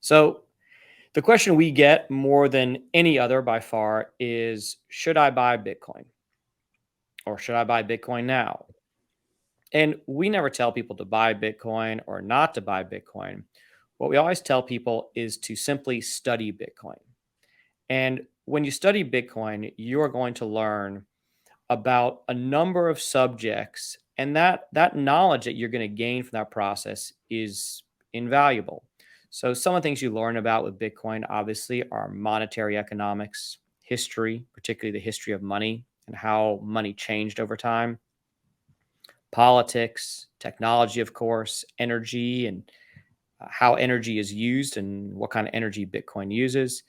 So the question we get more than any other by far is, should I buy Bitcoin or should I buy Bitcoin now? And we never tell people to buy Bitcoin or not to buy Bitcoin. What we always tell people is to simply study Bitcoin. And when you study Bitcoin, you are going to learn about a number of subjects, and that knowledge that you're going to gain from that process is invaluable. So some of the things you learn about with Bitcoin obviously are monetary economics, history, particularly the history of money and how money changed over time, politics, technology, of course, energy, and how energy is used and what kind of energy Bitcoin uses,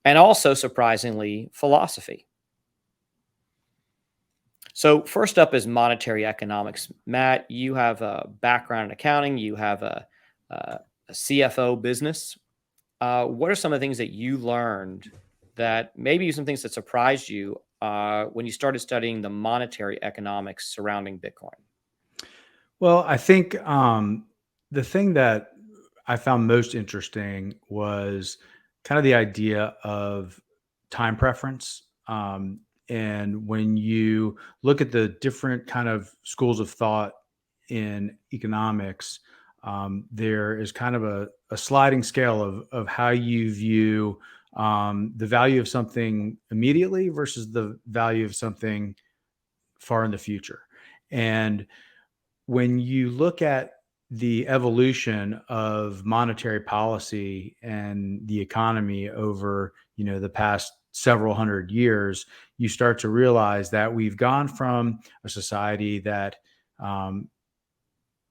and also surprisingly philosophy. So first up is monetary economics. Matt, you have a background in accounting. You have a CFO business. What are some of the things that you learned that maybe some things that surprised you when you started studying the monetary economics surrounding Bitcoin? Well, I think the thing that I found most interesting was kind of the idea of time preference. And when you look at the different kind of schools of thought in economics, there is kind of a sliding scale of how you view the value of something immediately versus the value of something far in the future. And when you look at the evolution of monetary policy and the economy over, the past several hundred years, you start to realize that we've gone from a society that um,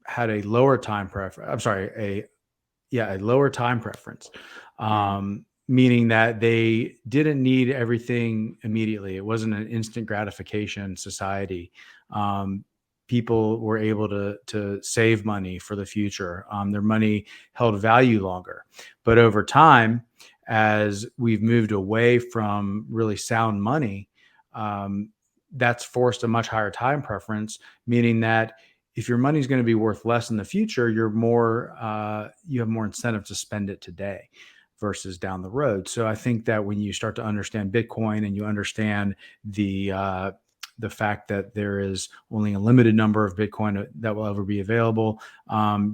had a lower time preference. I'm sorry, a lower time preference, Mm. meaning that they didn't need everything immediately. It wasn't an instant gratification society. Um, People were able to save money for the future. Their money held value longer, but over time, as we've moved away from really sound money, um, that's forced a much higher time preference, meaning that if your money is going to be worth less in the future, you have more incentive to spend it today versus down the road. So I think that when you start to understand Bitcoin and you understand the fact that there is only a limited number of Bitcoin that will ever be available,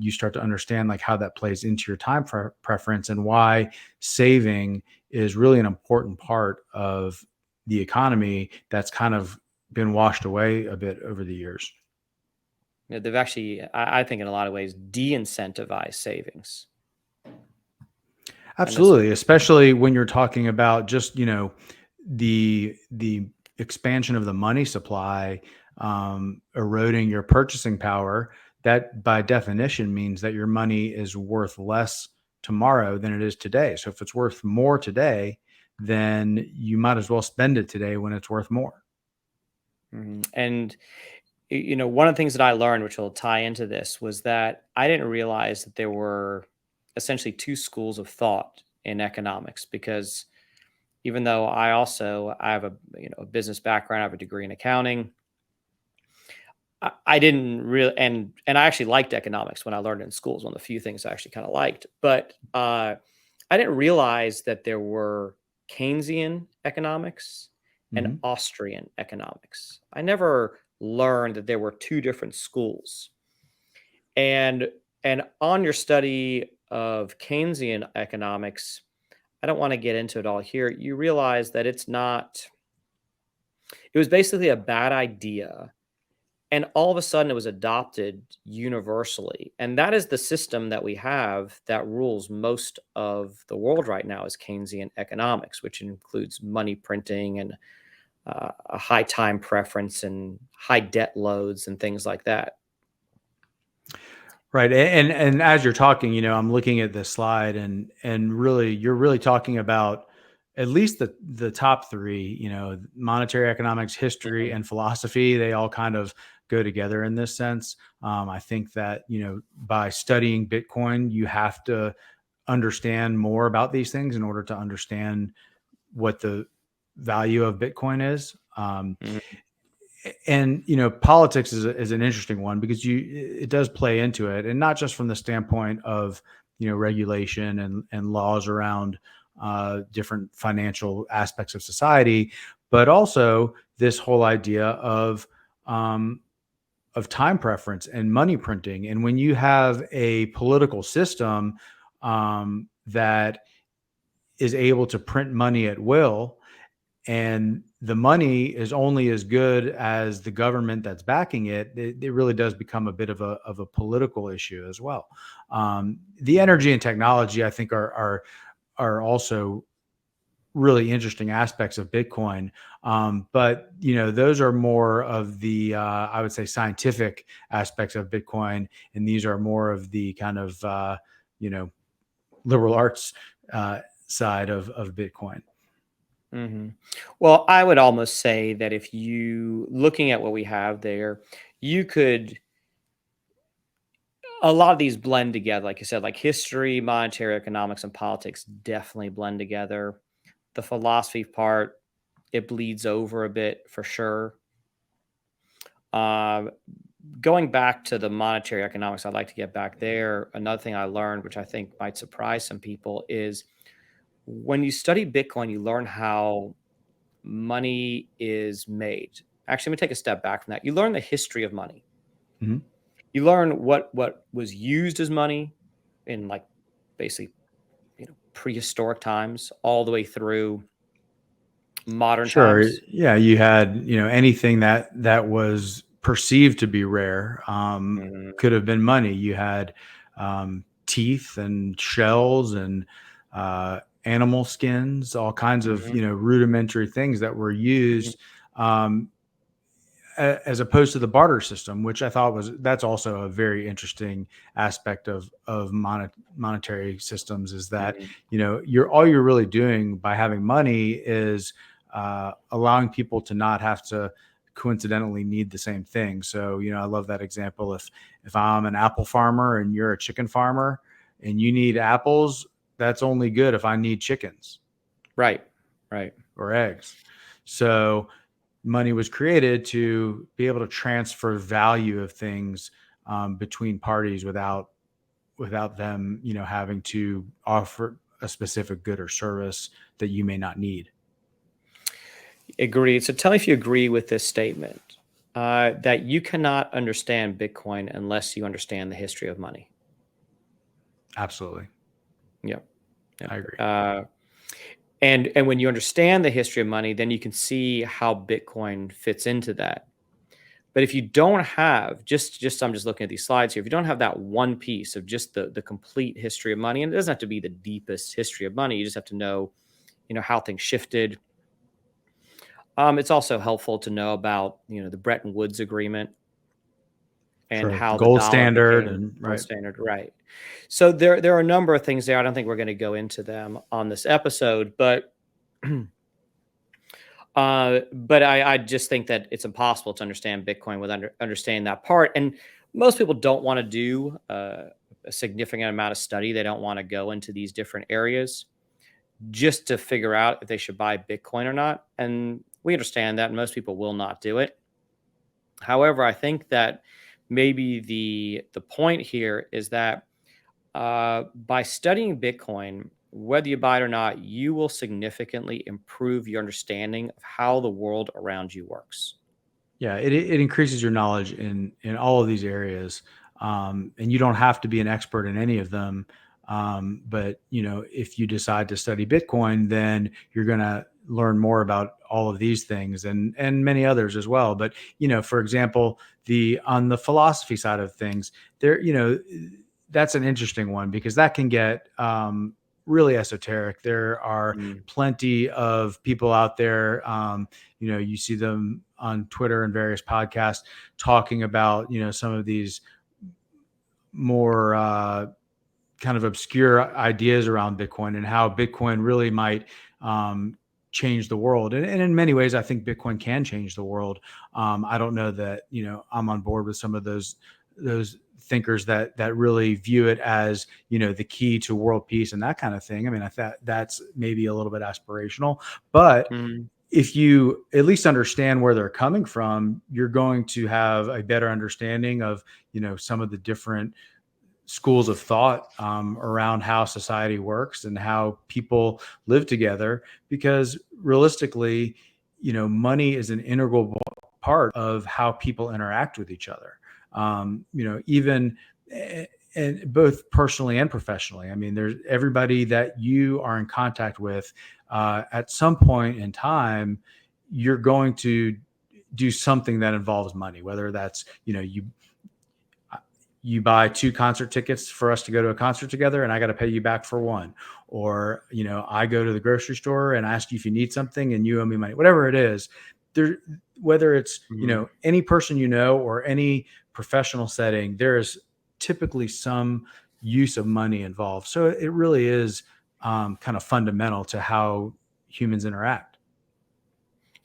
you start to understand like how that plays into your time preference and why saving is really an important part of the economy that's kind of been washed away a bit over the years. Yeah, they've actually, I think, in a lot of ways, de-incentivized savings. I know some. Absolutely, especially when you're talking about just, the expansion of the money supply, eroding your purchasing power. That by definition means that your money is worth less tomorrow than it is today. So if it's worth more today, then you might as well spend it today when it's worth more. Mhm. And one of the things that I learned, which will tie into this, was that I didn't realize that there were essentially two schools of thought in economics. Because even though I have a business background, I have a degree in accounting. I didn't really, and I actually liked economics when I learned it in school. It's one of the few things I actually kind of liked. But I didn't realize that there were Keynesian economics and Mhm. Austrian economics. I never learned that there were two different schools. And on your study of Keynesian economics, I don't want to get into it all here. You realize that it was basically a bad idea, and all of a sudden it was adopted universally. And that is the system that we have that rules most of the world right now, is Keynesian economics, which includes money printing and a high time preference and high debt loads and things like that. Right. And as you're talking, I'm looking at this slide and really you're really talking about at least the top three, monetary economics, history, Mhm. and philosophy. They all kind of go together in this sense. I think that, by studying Bitcoin, you have to understand more about these things in order to understand what the value of Bitcoin is. Mhm. And politics is an interesting one because it does play into it, and not just from the standpoint of regulation and laws around different financial aspects of society, but also this whole idea of time preference and money printing. And when you have a political system that is able to print money at will, and the money is only as good as the government that's backing it, it really does become a bit of a political issue as well. The energy and technology, I think, are also really interesting aspects of Bitcoin. But those are more of the I would say scientific aspects of Bitcoin, and these are more of the kind of liberal arts side of Bitcoin. Hmm. Well, I would almost say that if you looking at what we have there, you could a lot of these blend together, like you said, like history, monetary economics, and politics definitely blend together. The philosophy part, it bleeds over a bit for sure. Uh, Going back to the monetary economics, I'd like to get back there. Another thing I learned, which I think might surprise some people, is when you study Bitcoin, you learn how money is made. Actually, let me take a step back from that. You learn the history of money. Mhm. You learn what was used as money in like basically prehistoric times all the way through modern Sure. times. Yeah, you had anything that was perceived to be rare Mhm, could have been money. You had teeth and shells and animal skins, all kinds of mhm, rudimentary things that were mhm. used, um, as opposed to the barter system, which I thought that's also a very interesting aspect of monetary systems, is that Mhm. you're really doing by having money is allowing people to not have to coincidentally need the same thing. So I love that example. If I'm an apple farmer and you're a chicken farmer and you need apples, that's only good if I need chickens Right, right. or eggs. So money was created to be able to transfer value of things between parties without them, having to offer a specific good or service that you may not need. Agreed. So tell me if you agree with this statement that you cannot understand Bitcoin unless you understand the history of money. Absolutely. Yep. Yep. I agree. And when you understand the history of money, then you can see how Bitcoin fits into that. But if you don't have just I'm just looking at these slides here. If you don't have that one piece of just the complete history of money, and it doesn't have to be the deepest history of money, you just have to know, how things shifted. It's also helpful to know about, the Bretton Woods Agreement and Sure. The how the gold dollar standard became and gold right. standard, right? So there are a number of things there. I don't think we're going to go into them on this episode, but I just think that it's impossible to understand Bitcoin without understanding that part. And most people don't want to do a significant amount of study. They don't want to go into these different areas just to figure out if they should buy Bitcoin or not. And we understand that most people will not do it. However, I think that maybe the point here is that by studying Bitcoin, whether you buy it or not, you will significantly improve your understanding of how the world around you works. Yeah, it increases your knowledge in all of these areas, and you don't have to be an expert in any of them. But if you decide to study Bitcoin, then you're going to learn more about all of these things and many others as well. But for example, the on the philosophy side of things, there that's an interesting one because that can get really esoteric. There are Mm. plenty of people out there. You see them on Twitter and various podcasts talking about, some of these more kind of obscure ideas around Bitcoin and how Bitcoin really might change the world. And in many ways, I think Bitcoin can change the world. I don't know that, I'm on board with some of those thinkers that really view it as, the key to world peace and that kind of thing. I mean, I thought that's maybe a little bit aspirational, but Mhm. if you at least understand where they're coming from, you're going to have a better understanding of, some of the different schools of thought around how society works and how people live together, because realistically, money is an integral part of how people interact with each other. Even and both personally and professionally. I mean, there's everybody that you are in contact with at some point in time, you're going to do something that involves money, whether that's, you buy 2 concert tickets for us to go to a concert together and I got to pay you back for one. Or, I go to the grocery store and ask you if you need something and you owe me money, whatever it is. There, whether it's, Mhm. any person, or any professional setting, there is typically some use of money involved. So it really is kind of fundamental to how humans interact.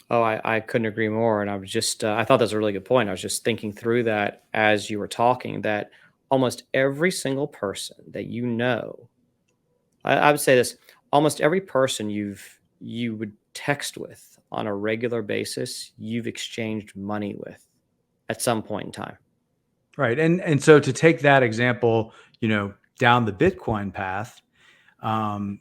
Oh, I couldn't agree more. And I was just, I thought that was a really good point. I was just thinking through that as you were talking, that almost every single person that I would say this, almost every person you would text with on a regular basis, you've exchanged money with at some point in time. Right. And so to take that example, down the Bitcoin path, um,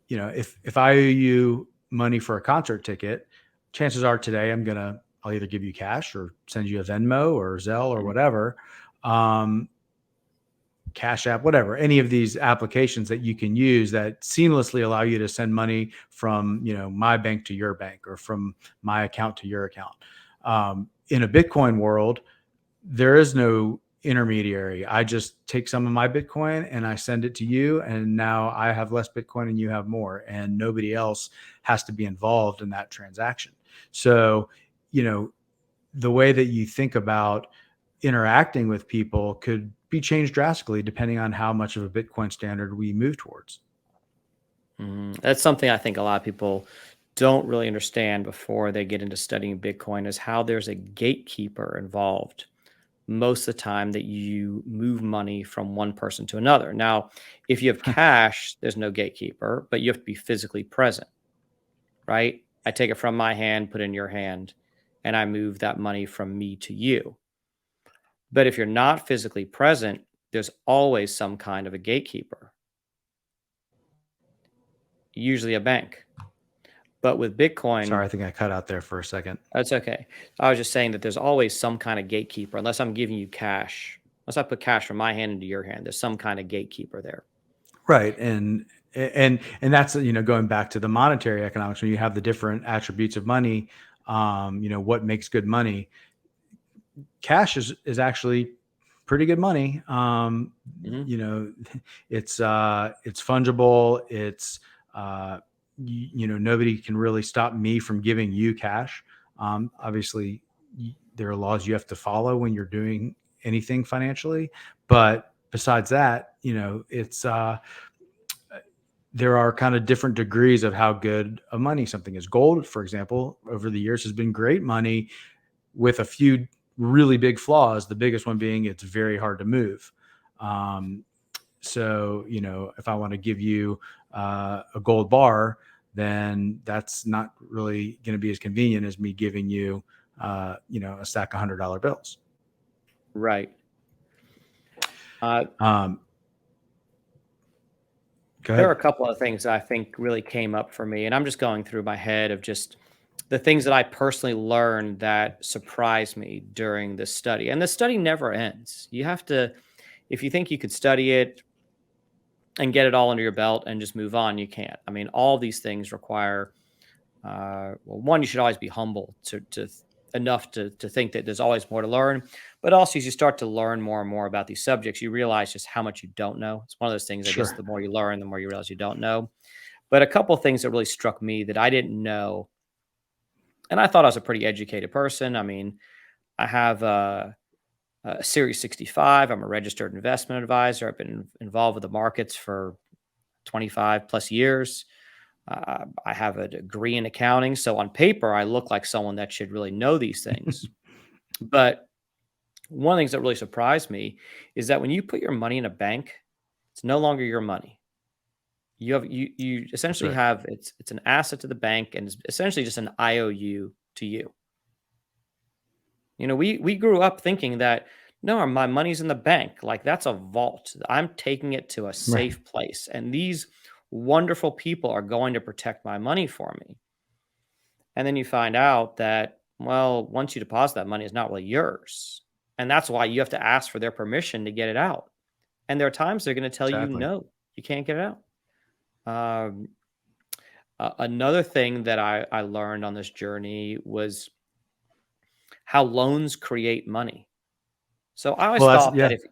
if I owe you money for a concert ticket, chances are today I'll either give you cash or send you a Venmo or Zelle or Mhm. whatever, um, Cash App, whatever, any of these applications that you can use that seamlessly allow you to send money from, my bank to your bank or from my account to your account. In a Bitcoin world, there is no intermediary. I just take some of my Bitcoin and I send it to you. And now I have less Bitcoin and you have more, and nobody else has to be involved in that transaction. So, you know, the way that you think about interacting with people could be changed drastically depending on how much of a Bitcoin standard we move towards. That's something I think a lot of people don't really understand before they get into studying Bitcoin is how there's a gatekeeper involved most of the time that you move money from one person to another. Now, if you have cash, there's no gatekeeper, but you have to be physically present, right? I take it from my hand, put it in your hand, and I move that money from me to you. But if you're not physically present, there's always some kind of a gatekeeper, usually a bank. But with Sorry, Bitcoin, I think I cut out there for a second. that's okay. I was just saying that there's always some kind of gatekeeper, unless I'm giving you cash. Unless I put cash from my hand into your hand, there's some kind of gatekeeper there. Right. And that's, going back to the monetary economics, when you have the different attributes of money, what makes good money. Cash is actually pretty good money. Mhm. You know, it's fungible. It's nobody can really stop me from giving you cash. Obviously, there are laws you have to follow when you're doing anything financially, but besides that, it's there are kind of different degrees of how good of money something is. Gold, for example, over the years has been great money with a few really big flaws. The biggest one being it's very hard to move. Um, so, if I want to give you a gold bar, then that's not really going to be as convenient as me giving you, a stack of $100 bills. Right. Uh, Um, Go there are ahead. a couple of things that I think really came up for me, and I'm just going through my head of just the things that I personally learned that surprised me during this study. And the study never ends. You have to, if you think you could study it and get it all under your belt and just move on, you can't. I mean, all these things require well, one, you should always be humble enough to think that there's always more to learn. But also, as you start to learn more and more about these subjects, you realize just how much you don't know. It's one of those things. I guess Sure. the more you learn, the more you realize you don't know. But a couple of things that really struck me that I didn't know, and I thought I was a pretty educated person. I mean, I have a Series 65. I'm a registered investment advisor. I've been involved with the markets for 25 plus years. I have a degree in accounting. So on paper, I look like someone that should really know these things. But one of the things that really surprised me is that when you put your money in a bank, it's no longer your money. You That's essentially right. have it's an asset to the bank and it's essentially just an IOU to you. You know, we grew up thinking that No, my money's in the bank. Like that's a vault. I'm taking it to a Right. safe place. And these wonderful people are going to protect my money for me. And then you find out that, well, once you deposit that money, it's not really yours. And that's why you have to ask for their permission to get it out. And there are times they're going to tell you, Exactly. no, you can't get it out. Another thing that I learned on this journey was how loans create money. So I always Well, that's thought yeah. that if,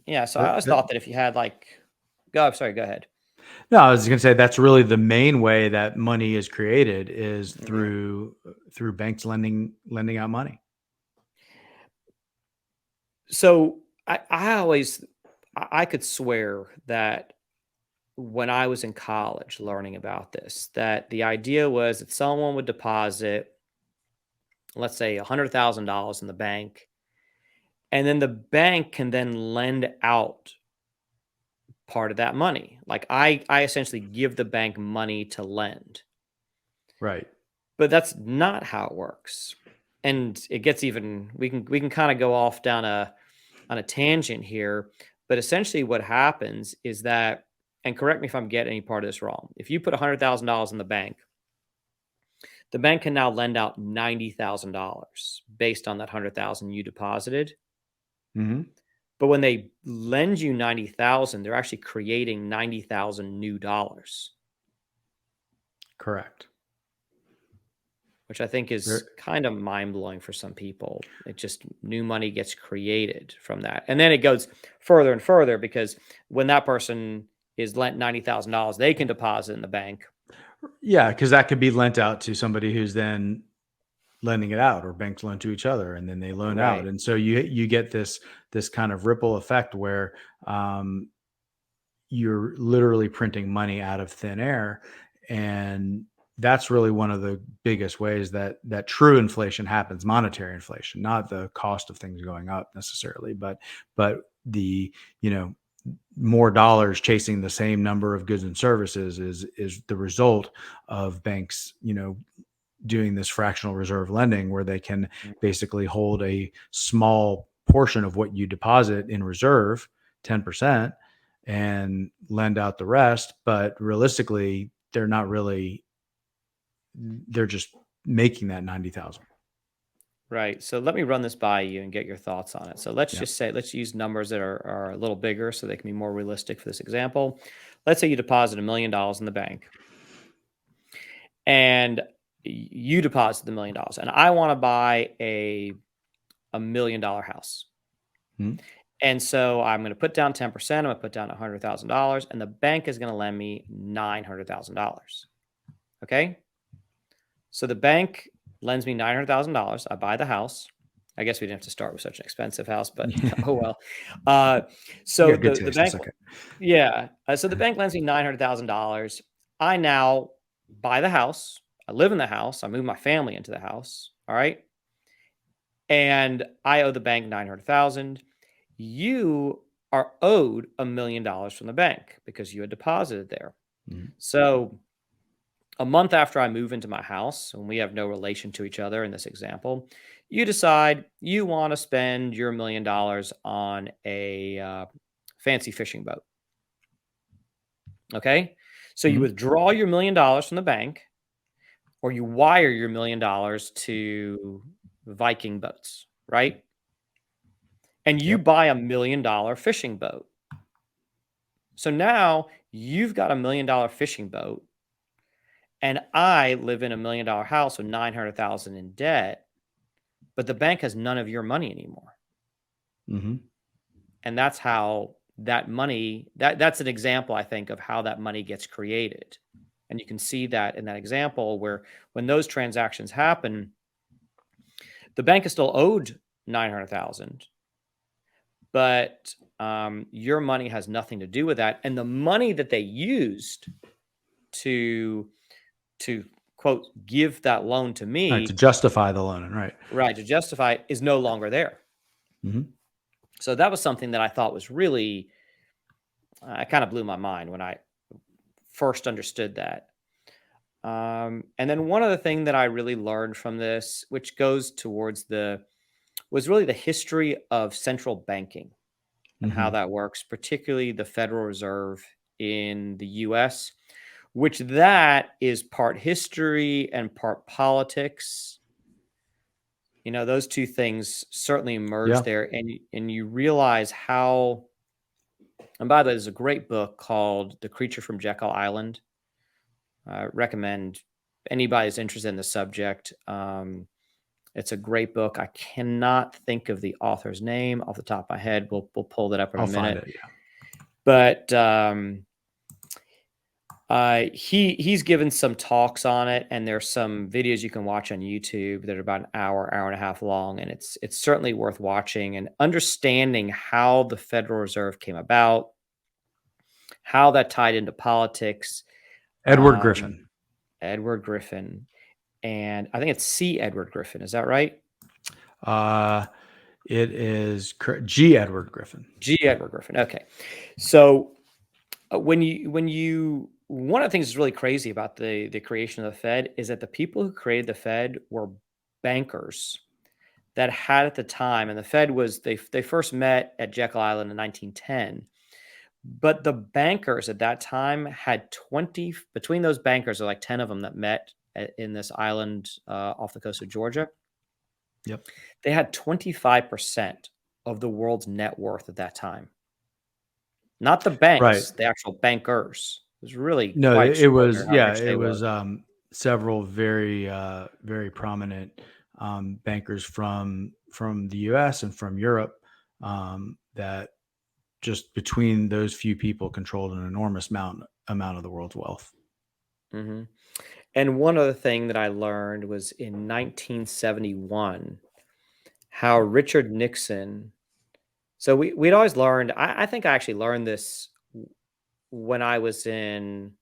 yeah, so I That, always that, thought that if you had like, go, sorry, go ahead. no, I was going to say that's really the main way that money is created is Mhm. through banks lending out money. So I always, I could swear that when I was in college learning about this, that the idea was that someone would deposit, let's say, $100,000 in the bank, and then the bank can then lend out part of that money. Like I essentially give the bank money to lend. Right. But that's not how it works. And it gets even we can kind of go off down a on a tangent here, but essentially what happens is that, and correct me if I'm getting any part of this wrong. If you put $100,000 in the bank can now lend out $90,000 based on that 100,000 you deposited. Hmm. But when they lend you 90,000, they're actually creating 90,000 new dollars, Correct. which I think is Ver- kind of mind blowing for some people. It just new money gets created from that. And then it goes further and further because when that person is lent $90,000, they can deposit in the bank. Yeah, because that could be lent out to somebody who's then lending it out, or banks loan to each other, and then they loan out, Right. and so you get this kind of ripple effect where um, you're literally printing money out of thin air, and that's really one of the biggest ways that true inflation happens, monetary inflation, not the cost of things going up necessarily, but the you know more dollars chasing the same number of goods and services is the result of banks doing this fractional reserve lending where they can Mm. basically hold a small portion of what you deposit in reserve, 10%, and lend out the rest. But realistically, they're just making that 90,000. Right. So let me run this by you and get your thoughts on it. So let's Yeah. just say, let's use numbers that are a little bigger so they can be more realistic for this example. Let's say you deposit $1 million in the bank and you deposit the $1 million and I want to buy a $1 million house. Mhm. And so I'm going to put down 10%. I'm going to put down $100,000 and the bank is going to lend me $900,000. Okay. So the bank lends me $900,000. I buy the house. I guess we didn't have to start with such an expensive house, but oh well. Uh, You so got good the taste. It's bank, okay. yeah. So the bank lends me $900,000. I now buy the house. I live in the house. I move my family into the house. All right, and I owe the bank 900,000. You are owed $1 million from the bank because you had deposited there. Mhm. So a month after I move into my house, and we have no relation to each other in this example, you decide you want to spend your $1 million on a fancy fishing boat. Okay. So you Mhm. withdraw your $1 million from the bank, or you wire your $1 million to Viking boats, right? And you Yep. buy $1 million fishing boat. So now you've got $1 million fishing boat, and I live in $1 million house with 900,000 in debt, but the bank has none of your money anymore. Mhm. And that's how that money that's an example I think of how that money gets created. And you can see that in that example where when those transactions happen, the bank is still owed 900,000, but your money has nothing to do with that. And the money that they used to to quote give that loan to Right, to me, justify the loan, right. right, to justify it, is no longer there. Mhm. So that was something that I thought was really it kind of blew my mind when I first understood that. And then one other thing that I really learned from this, which goes towards the was really the history of central banking and how Hmm. that works, particularly the Federal Reserve in the US, which that is part history and part politics. You know, those two things certainly merge Yeah, there, and you realize how. And by the way, there's a great book called The Creature from Jekyll Island. I recommend anybody who's interested in the subject. It's a great book. I cannot think of the author's name off the top of my head. We'll pull that up in a I'll find minute. it. Yeah. But he's given some talks on it, and there's some videos you can watch on YouTube that are about an hour, hour and a half long, and it's certainly worth watching and understanding how the Federal Reserve came about, how that tied into politics. Edward Um, Griffin. Edward Griffin, and I think it's C. Edward Griffin. Is that right? Uh, it is G. Edward Griffin. G. Edward Griffin. Okay, so when you one of the things that's really crazy about the creation of the Fed is that the people who created the Fed were bankers that had at the time, and the Fed was they first met at Jekyll Island in 1910. But the bankers at that time had 20 between those bankers, are like 10 of them that met in this island off the coast of Georgia. Yep. They had 25% of the world's net worth at that time. Not the Right. banks, the actual bankers. It was really No, quite it was, extraordinary how yeah, rich it they were. was several very very prominent bankers from the U.S. and from Europe that just between those few people controlled an enormous amount of the world's wealth. hmm And one other thing that I learned was in 1971, how Richard Nixon. So we'd always learned. I think I actually learned this when I was in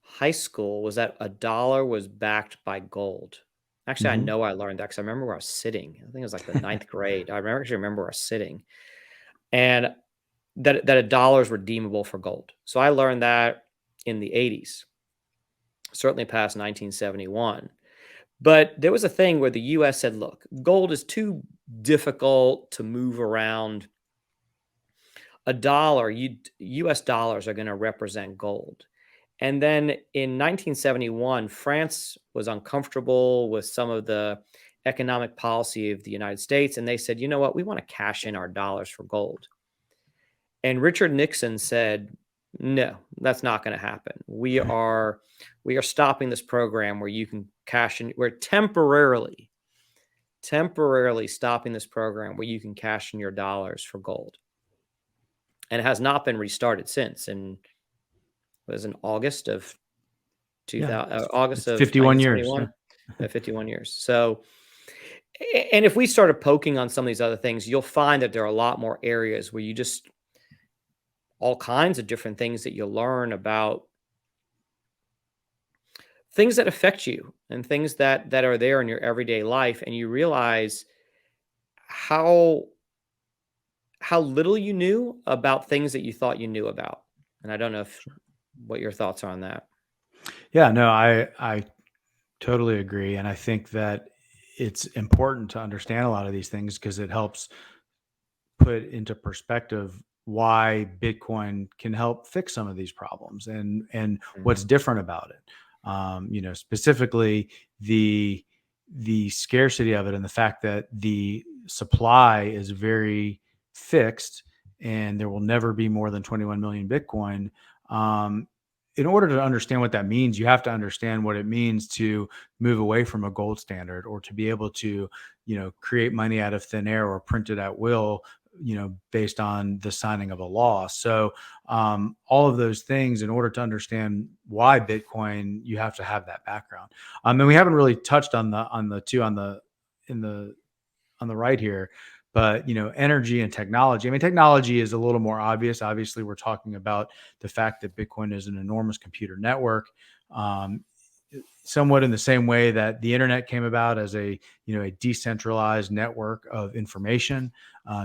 high school. Was that a dollar was backed by gold? Actually, I Hmm. know I learned that because I remember where I was sitting. I think it was like the ninth grade. Actually remember where I was sitting, and that a dollar is redeemable for gold. So I learned that in the 80s, certainly past 1971. But there was a thing where the US said, look, gold is too difficult to move around. A dollar, US dollars are going to represent gold. And then in 1971, France was uncomfortable with some of the economic policy of the United States. And they said, you know what, we want to cash in our dollars for gold. And Richard Nixon said, no, that's not going to happen. We are stopping this program where you can cash in. We're temporarily stopping this program where you can cash in your dollars for gold. And it has not been restarted since. And it was in August of Yeah, 2000, August it's of 51 years. 1971. 51 years. So, and if we started poking on some of these other things, you'll find that there are a lot more areas where you just all kinds of different things that you learn about things that affect you and things that are there in your everyday life, and you realize how little you knew about things that you thought you knew about. And I don't know if what your thoughts are on that. Yeah, no, I totally agree, and I think that it's important to understand a lot of these things because it helps put into perspective why Bitcoin can help fix some of these problems and what's Mhm. different about it. Specifically the scarcity of it and the fact that the supply is very fixed and there will never be more than 21 million Bitcoin. Um, in order to understand what that means, you have to understand what it means to move away from a gold standard or to be able to, create money out of thin air or print it at will, based on the signing of a law. So all of those things, in order to understand why Bitcoin, you have to have that background. And we haven't really touched on the two in the on the right here, but energy and technology. I mean, technology is a little more obvious. Obviously, we're talking about the fact that Bitcoin is an enormous computer network. Um, Somewhat in the same way that the internet came about as a decentralized network of information.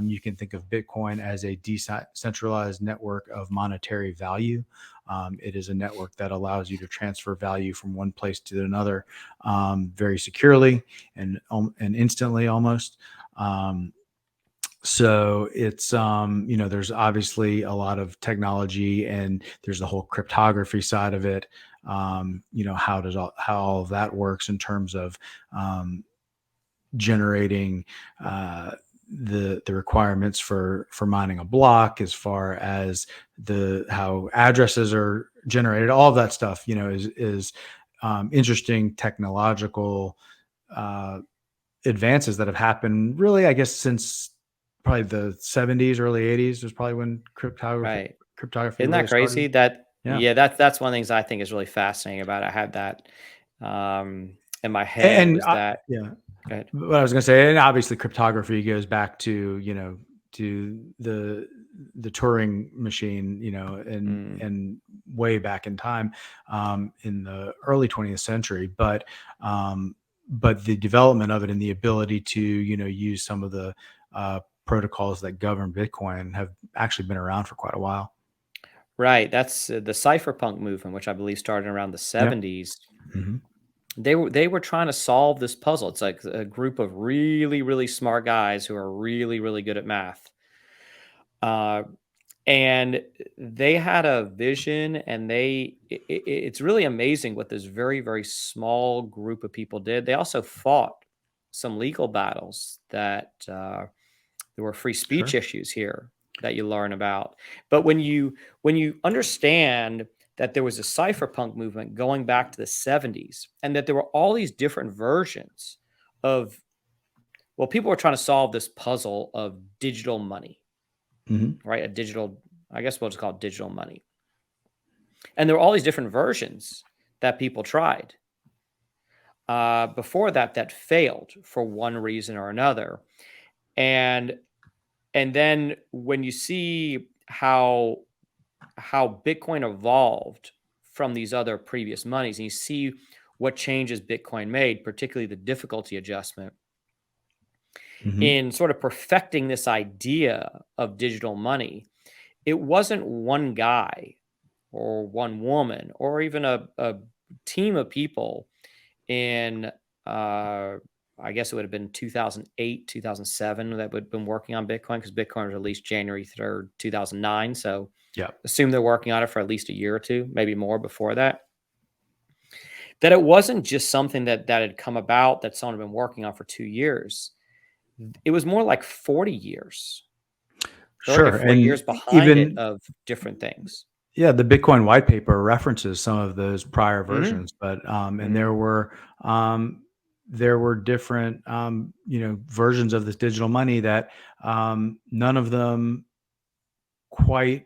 You can think of Bitcoin as a decentralized network of monetary value. It is a network that allows you to transfer value from one place to another very securely and instantly almost. Um, so it's there's obviously a lot of technology, and there's the whole cryptography side of it. How all of that works in terms of um, generating the requirements for mining a block, as far as the how addresses are generated. All of that stuff, is interesting technological uh, advances that have happened, really, I guess, since probably the 70s, early 80s was probably when Right. cryptography Isn't that really crazy? started. That Yeah. yeah, that's one of the things I think is really fascinating about it. I had that in my head And was that yeah, go ahead. what I was going to say, and obviously cryptography goes back to to the Turing machine, Mm, and way back in time, in the early 20th century. But the development of it and the ability to use some of the protocols that govern Bitcoin have actually been around for quite a while. right. That's the cypherpunk movement, which I believe started around the Yep. 70s. Hmm. They were trying to solve this puzzle. It's like a group of really, really smart guys who are really, really good at math. Uh, and they had a vision, and it's really amazing what this very, very small group of people did. They also fought some legal battles that there were free speech Sure. issues here that you learn about. But when you understand that there was a cypherpunk movement going back to the 70s, and that there were all these different versions of, well, people were trying to solve this puzzle of digital money, Hmm. right? A digital, I guess we'll just call it digital money. And there were all these different versions that people tried. Before that, that failed for one reason or another. And and then when you see how Bitcoin evolved from these other previous monies, and you see what changes Bitcoin made, particularly the difficulty adjustment Hmm. in sort of perfecting this idea of digital money. It wasn't one guy or one woman or even a team of people in I guess it would have been 2008, 2007 that would have been working on Bitcoin, because Bitcoin was released January 3rd, 2009. So Yeah. assume they're working on it for at least a year or two, maybe more before that. That it wasn't just something that had come about that someone had been working on for 2 years. It was more like 40 years, 30 or Sure. 40 years And behind it even, of different things. yeah, the Bitcoin white paper references some of those prior Hmm. versions, but and Hmm. um, there were different versions of this digital money that none of them quite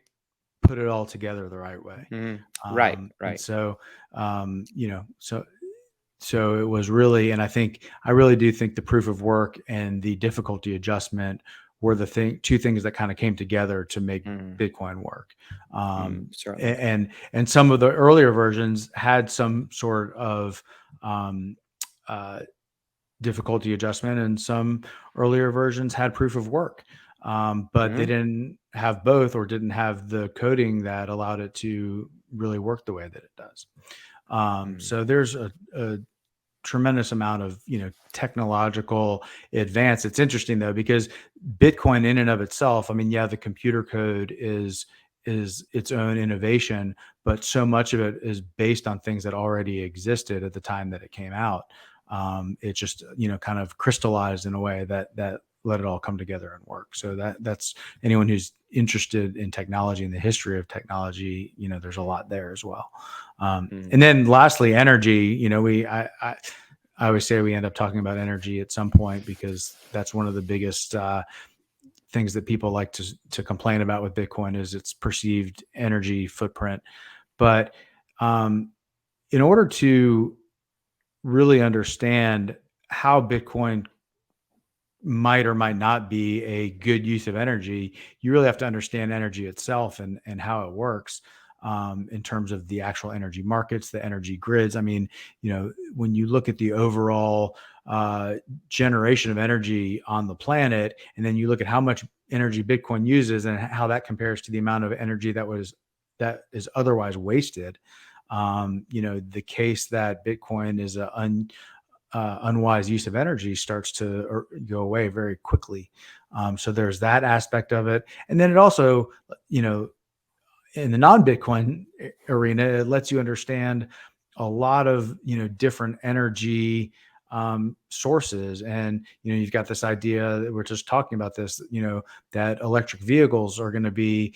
put it all together the right way. Hmm. Right, And right. so so it was really, and I really do think the proof of work and the difficulty adjustment were two things that kind of came together to make Hmm. Bitcoin work. Certainly. And some of the earlier versions had some sort of um, uh, difficulty adjustment, and some earlier versions had proof of work. But they Hmm. didn't have both, or didn't have the coding that allowed it to really work the way that it does. Hmm. So there's a tremendous amount of technological advance. It's interesting though, because Bitcoin in and of itself, I mean, yeah, the computer code is its own innovation, but so much of it is based on things that already existed at the time that it came out. It just kind of crystallized in a way that let it all come together and work. So that's anyone who's interested in technology and the history of technology, there's a lot there as well. Hmm. And then lastly, energy. I always say we end up talking about energy at some point, because that's one of the biggest things that people like to complain about with Bitcoin, is its perceived energy footprint. But um, in order to really understand how Bitcoin might or might not be a good use of energy, you really have to understand energy itself, and how it works, in terms of the actual energy markets, the energy grids. I mean, when you look at the overall generation of energy on the planet, and then you look at how much energy Bitcoin uses and how that compares to the amount of energy that is otherwise wasted. The case that Bitcoin is unwise use of energy starts to go away very quickly. So there's that aspect of it, and then it also, you know, in the non-Bitcoin arena, it lets you understand a lot of, you know, different energy sources. And, you know, you've got this idea that we're just talking about this, you know, that electric vehicles are going to be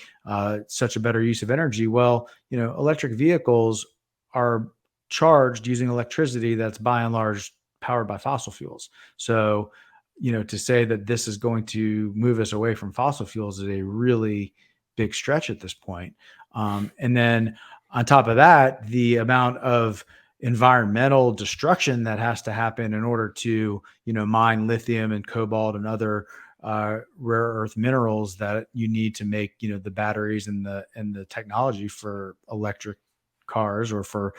such a better use of energy. Well, you know, electric vehicles are charged using electricity that's by and large powered by fossil fuels. So, you know, to say that this is going to move us away from fossil fuels is a really big stretch at this point. And then on top of that, the amount of environmental destruction that has to happen in order to, you know, mine lithium and cobalt and other rare earth minerals that you need to make, you know, the batteries and the technology for electric cars or for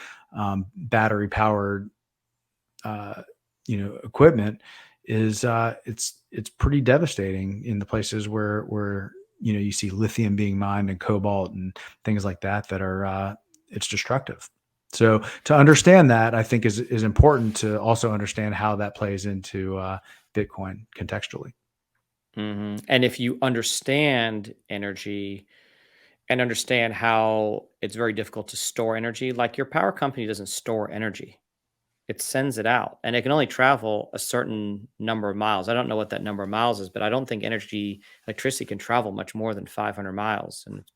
battery powered you know, equipment is it's pretty devastating in the places where, you know, you see lithium being mined and cobalt and things like that that are it's destructive. So to understand that, I think is important to also understand how that plays into Bitcoin contextually. And if you understand energy and understand how it's very difficult to store energy, like your power company doesn't store energy. It sends it out and it can only travel a certain number of miles. I don't know what that number of miles is, but I don't think electricity can travel much more than 500 miles and it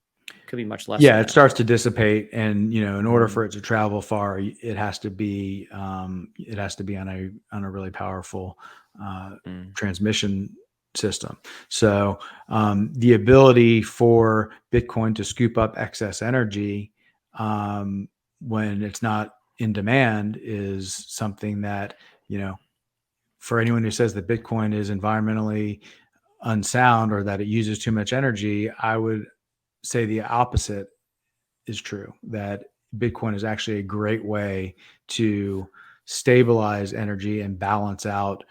could be much less than Yeah, it that. starts to dissipate, and you know, in order Mm, for it to travel far, it has to be on a really powerful uh, mm. transmission system. So the ability for Bitcoin to scoop up excess energy when it's not in demand is something that, you know, for anyone who says that Bitcoin is environmentally unsound or that it uses too much energy, I would say the opposite is true, that Bitcoin is actually a great way to stabilize energy and balance out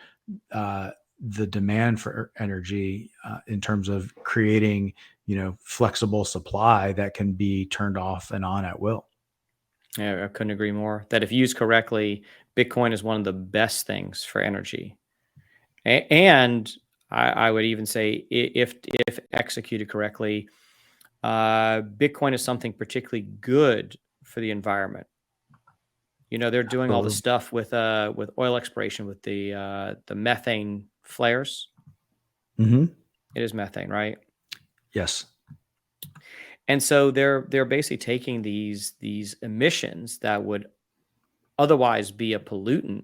uh, the demand for energy in terms of creating, you know, flexible supply that can be turned off and on at will. Yeah, I couldn't agree more. That if used correctly, Bitcoin is one of the best things for energy. And I would even say if executed correctly, Bitcoin is something particularly good for the environment. You know, they're doing all the Absolutely. stuff with oil exploration with the methane flares. Hmm. It is methane, right? Yes. And so they're basically taking these emissions that would otherwise be a pollutant.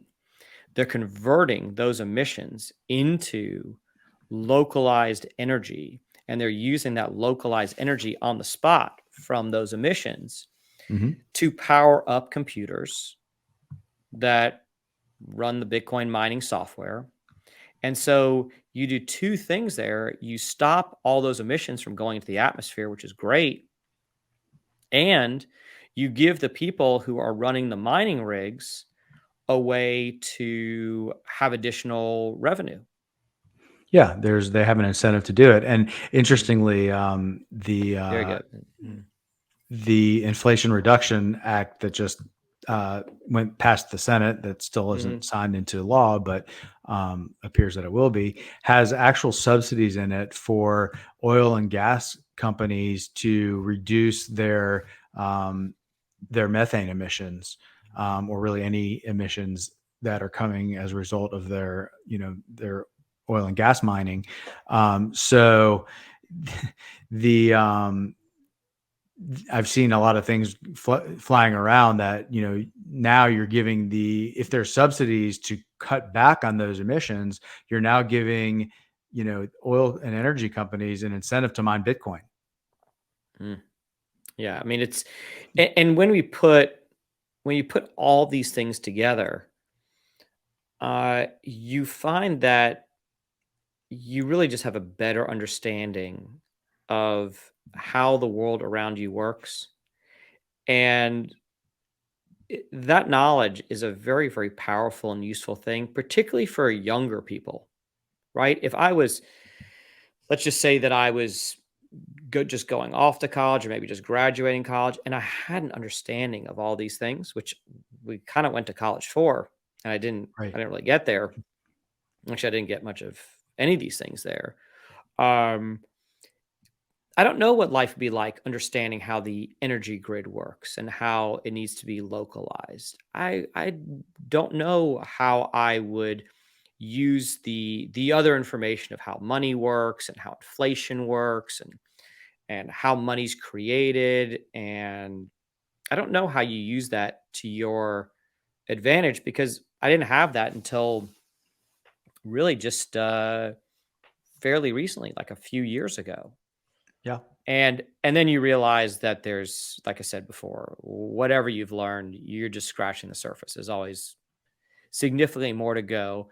They're converting those emissions into localized energy, and they're using that localized energy on the spot from those emissions Hmm. to power up computers that run the Bitcoin mining software. And so you do two things there. You stop all those emissions from going into the atmosphere, which is great. And you give the people who are running the mining rigs a way to have additional revenue. Yeah, they have an incentive to do it, and Mhm. interestingly, Very good. Mm. the Inflation Reduction Act that just went past the Senate, that still isn't Mhm. signed into law, but appears that it will be, has actual subsidies in it for oil and gas companies to reduce their methane emissions, or really any emissions that are coming as a result of their, you know, their oil and gas mining. So the I've seen a lot of things flying around that, you know, now you're giving if there's subsidies to cut back on those emissions, you're now giving, you know, oil and energy companies an incentive to mine Bitcoin. Mm. Yeah, I mean and when you put all these things together, you find that you really just have a better understanding of how the world around you works, and that knowledge is a very, very powerful and useful thing, particularly for younger people, right? If I was, let's just say that I was just going off to college or maybe just graduating college, and I had an understanding of all these things, which we kind of went to college for, and I Right. didn't really get there. Actually, I didn't get much of any of these things there. Um, I don't know what life would be like understanding how the energy grid works and how it needs to be localized. I don't know how I would use the other information of how money works and how inflation works and how money's created, and I don't know how you use that to your advantage because I didn't have that until really just fairly recently, like a few years ago. Yeah. And then you realize that there's, like I said before, whatever you've learned, you're just scratching the surface. There's always significantly more to go.